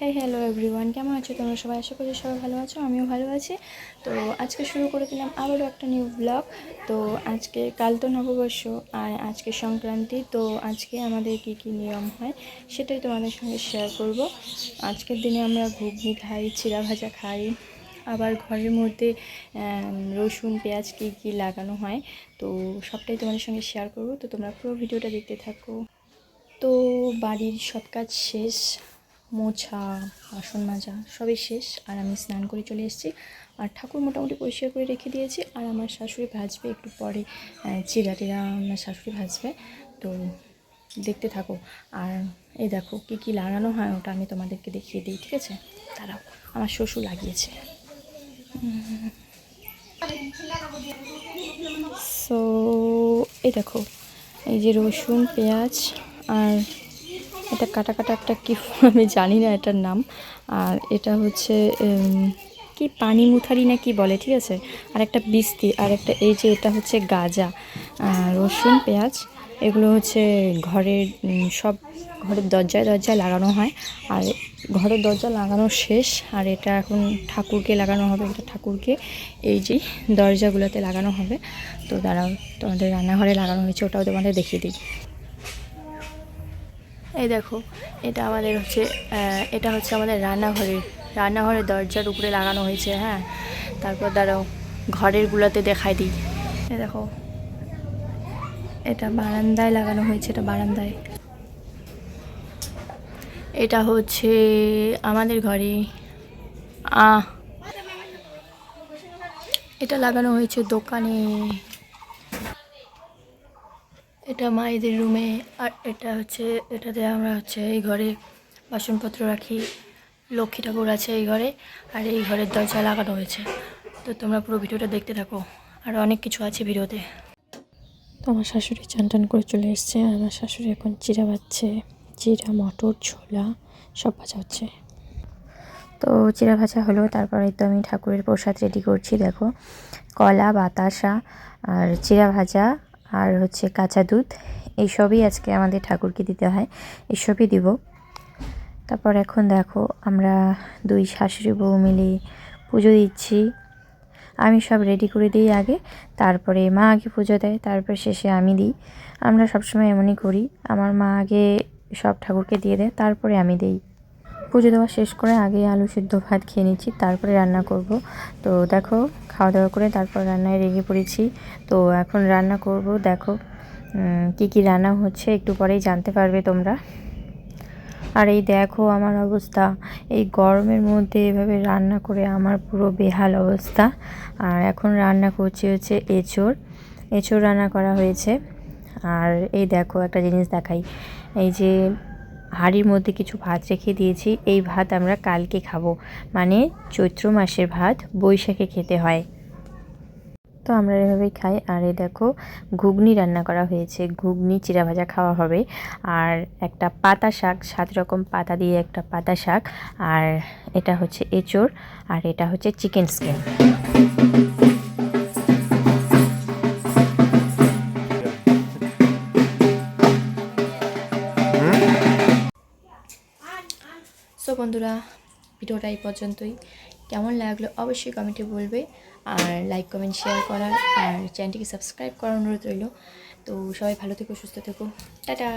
Hi hello everyone, কেমন আছো তোমরা সবাই? আশা করি সবাই ভালো আছো, আমিও ভালো আছি। তো আজকে শুরু করে দিলাম আবারও একটা নিউ ব্লগ। তো আজকে কাল তো নববর্ষ আর আজকে সংক্রান্তি। তো আজকে আমাদের কি কি নিয়ম হয় সেটাই তোমাদের সঙ্গে শেয়ার করব। আজকের দিনে আমরা ঘুগনি খাই, চিড়া ভাজা খাই, আবার ঘরের মধ্যে রসুন পেঁয়াজ কী কী লাগানো হয় তো সবটাই তোমাদের সঙ্গে শেয়ার করব। তো তোমরা পুরো ভিডিওটা দেখতে থাকো। তো বাড়ির সব কাজ শেষ, মোছা বাসন মাজা সবই শেষ, আর আমি স্নান করে চলে এসেছি। আর ঠাকুর মোটামুটি পরিষ্কার করে রেখে দিয়েছি। আর আমার শাশুড়ি ভাজবে একটু পরে, চিড়া টিড়া আমার শাশুড়ি ভাজবে। তো দেখতে থাকো। আর এই দেখো কী কী লাগানো হয় ওটা আমি তোমাদেরকে দেখিয়ে দিই, ঠিক আছে? দাঁড়াও, আমার শ্বশুর লাগিয়েছে। সো এই দেখো, এই যে রসুন পেঁয়াজ, আর এটা কাটা কাটা একটা কি আমি জানি না এটার নাম। আর এটা হচ্ছে কি পানি মুথারি না কি বলে, ঠিক আছে? আর একটা বিস্তি, আর একটা এই যে এটা হচ্ছে গাজা। রসুন পেঁয়াজ এগুলো হচ্ছে ঘরের সব ঘরের দরজায় দরজায় লাগানো হয়। আর ঘরের দরজা লাগানো শেষ, আর এটা এখন ঠাকুরকে লাগানো হবে। এটা ঠাকুরকে এই যে দরজাগুলোতে লাগানো হবে। তো দাঁড়াও, তোমাদের রান্নাঘরে লাগানো হয়েছে ওটাও তোমাদের দেখিয়ে দিই। এই দেখো, এটা আমাদের হচ্ছে এটা হচ্ছে আমাদের রান্নাঘরের দরজার উপরে লাগানো হয়েছে। হ্যাঁ, তারপর দাঁড়াও ঘরের গুলাতে দেখাই দিই। এই দেখো, এটা বারান্দায় লাগানো হয়েছে, এটা বারান্দায়। এটা হচ্ছে আমাদের ঘরে। এটা লাগানো হয়েছে দোকানে। এটা মায়েদের রুমে। আর এটা হচ্ছে, এটাতে আমরা হচ্ছে এই ঘরে বাসনপত্র রাখি। লক্ষ্মী ঠাকুর আছে এই ঘরে, আর এই ঘরের দরজা লাগানো হয়েছে। তো তোমরা পুরো ভিডিওটা দেখতে থাকো, আর অনেক কিছু আছে ভিডিওতে। তো আমার শাশুড়ি চান টান করে চলে এসছে, আর আমার শাশুড়ি এখন চিড়া ভাজছে। চিড়া, মটর, ছোলা সব ভাজা হচ্ছে। তো চিড়া ভাজা হলো, তারপরে তো আমি ঠাকুরের প্রসাদ রেডি করছি। দেখো, কলা, বাতাসা, আর চিড়া ভাজা, আর হচ্ছে কাঁচা দুধ, এইসবই আজকে আমাদের ঠাকুরকে দিতে হয়, এসবই দিব। তারপর এখন দেখো আমরা দুই শাশুড়ি বউ মিলে পুজো দিচ্ছি। আমি সব রেডি করে দিই আগে, তারপরে মা আগে পুজো দেয়, তারপর শেষে আমি দিই। আমরা সবসময় এমনই করি, আমার মা আগে সব ঠাকুরকে দিয়ে দেয়, তারপরে আমি দিই। পুজো দেওয়া শেষ করে আগে আলু সিদ্ধ ভাত খেয়ে নিচ্ছি, তারপরে রান্না করব। তো দেখো, খাওয়া দাওয়া করে তারপর রান্নায় লেগে পড়েছি। তো এখন রান্না করব। দেখো কি কি রান্না হচ্ছে একটু পরেই জানতে পারবে তোমরা। আর এই দেখো আমার অবস্থা, এই গরমের মধ্যে এভাবে রান্না করে আমার পুরো বেহাল অবস্থা। আর এখন রান্না করছি হচ্ছে এঁচোড় রান্না করা হয়েছে। আর এই দেখো একটা জিনিস দেখাই, এই যে হাঁড়ির মধ্যে কিছু ভাত রেখে দিয়েছি, এই ভাত আমরা কালকে খাবো, মানে চৈত্র মাসের ভাত বৈশাখে খেতে হয়। তো আমরা এভাবেই খাই। আর এই দেখো ঘুগনি রান্না করা হয়েছে, ঘুগনি চিড়া ভাজা খাওয়া হবে। আর একটা পাতা শাক, 7 রকম পাতা দিয়ে একটা পাতা শাক। আর এটা হচ্ছে এঁচোড়, আর এটা হচ্ছে চিকেন স্কিন। সো বন্ধুরা, ভিডিওটা এই পর্যন্তই। কেমন লাগলো অবশ্যই কমেন্টে বলবে, আর লাইক কমেন্ট শেয়ার করার, আর চ্যানেলটিকে সাবস্ক্রাইব করার অনুরোধ রইল। তো সবাই ভালো থেকো, সুস্থ থেকো, টাটা।